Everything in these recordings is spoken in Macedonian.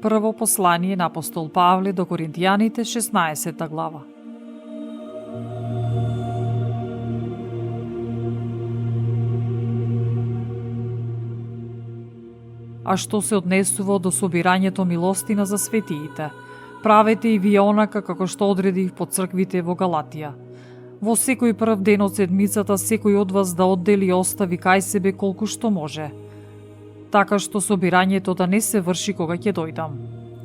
Прво послание на апостол Павле до Коринтијаните, 16 глава. А што се однесува до собирањето милостина за светиите, правете и вие онака како што одредив по црквите во Галатија. Во секој прв ден од седмицата секој од вас да оддели и остави кај себе колку што може, така што собирањето да не се врши кога ќе дојдам.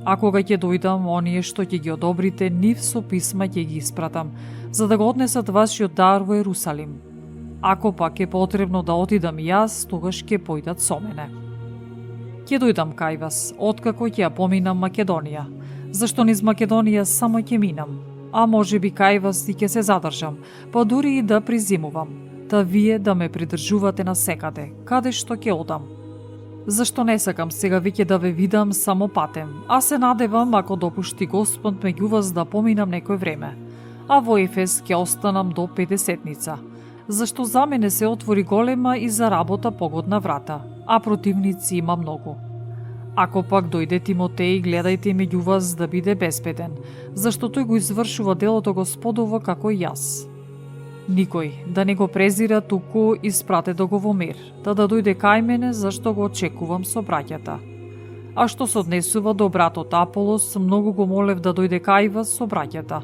А кога ќе дојдам, оние што ќе ги одобрите, нив со писма ќе ги испратам, за да го однесат вашиот дар во Ерусалим. Ако пак е потребно да отидам и јас, тогаш ќе појдат со мене. Ќе дојдам кај вас, откако ќе ја поминам Македонија, зашто низ Македонија само ќе минам, а може би кај вас и ќе се задржам, па дури и да призимувам, та вие да ме придржувате на секаде, каде што ќе одам. Зашто не сакам сега веќе да ве видам само патем, а се надевам ако допушти Господ меѓу вас да поминам некој време, а во Ефес ќе останам до 50-ница, зашто за мене се отвори голема и за работа погодна врата, а противници има многу. Ако пак дојде Тимотеј, гледајте меѓу вас да биде безбеден, зашто тој го извршува делото Господово како и јас. Никој да не го презира, туку испратете го во мир, да дојде кај мене, зашто го очекувам со браќата. А што се однесува до братот Аполос, многу го молев да дојде кај вас со браќата,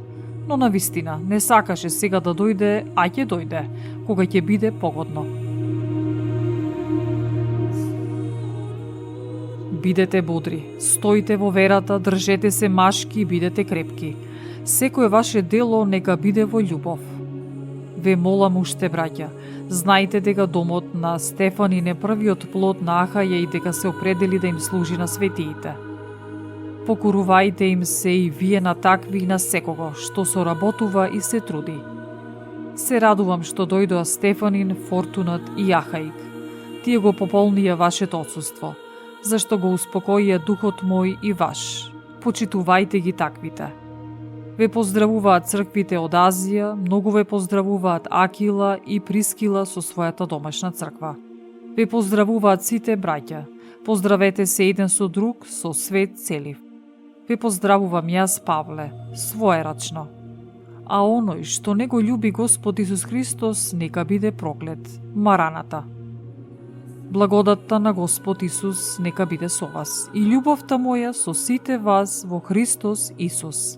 но навистина не сакаше сега да дојде, а ќе дојде, кога ќе биде погодно. Бидете бодри, стоите во верата, држете се машки и бидете крепки. Секое ваше дело нека биде во љубов. Ве молам уште, браќа, знајте дека домот на Стефанин е првиот плод на Ахаја и дека се определи да им служи на светиите. Покорувајте им се и вие на такви и на секого што соработува и се труди. Се радувам што дојдоа Стефанин, Фортунат и Ахаик. Тие го пополнија вашето отсуство, зашто го успокоија духот мој и ваш. Почитувајте ги таквите. Ве поздравуваат црквите од Азија, многу ве поздравуваат Акила и Прискила со својата домашна црква. Ве поздравуваат сите браќа. Поздравете се еден со друг, со свет целив. Ве поздравувам јас, Павле, своерачно. А оној што не го љуби Господ Исус Христос, нека биде проклет. Мараната. Благодатта на Господ Исус нека биде со вас и љубовта моја со сите вас во Христос Исус.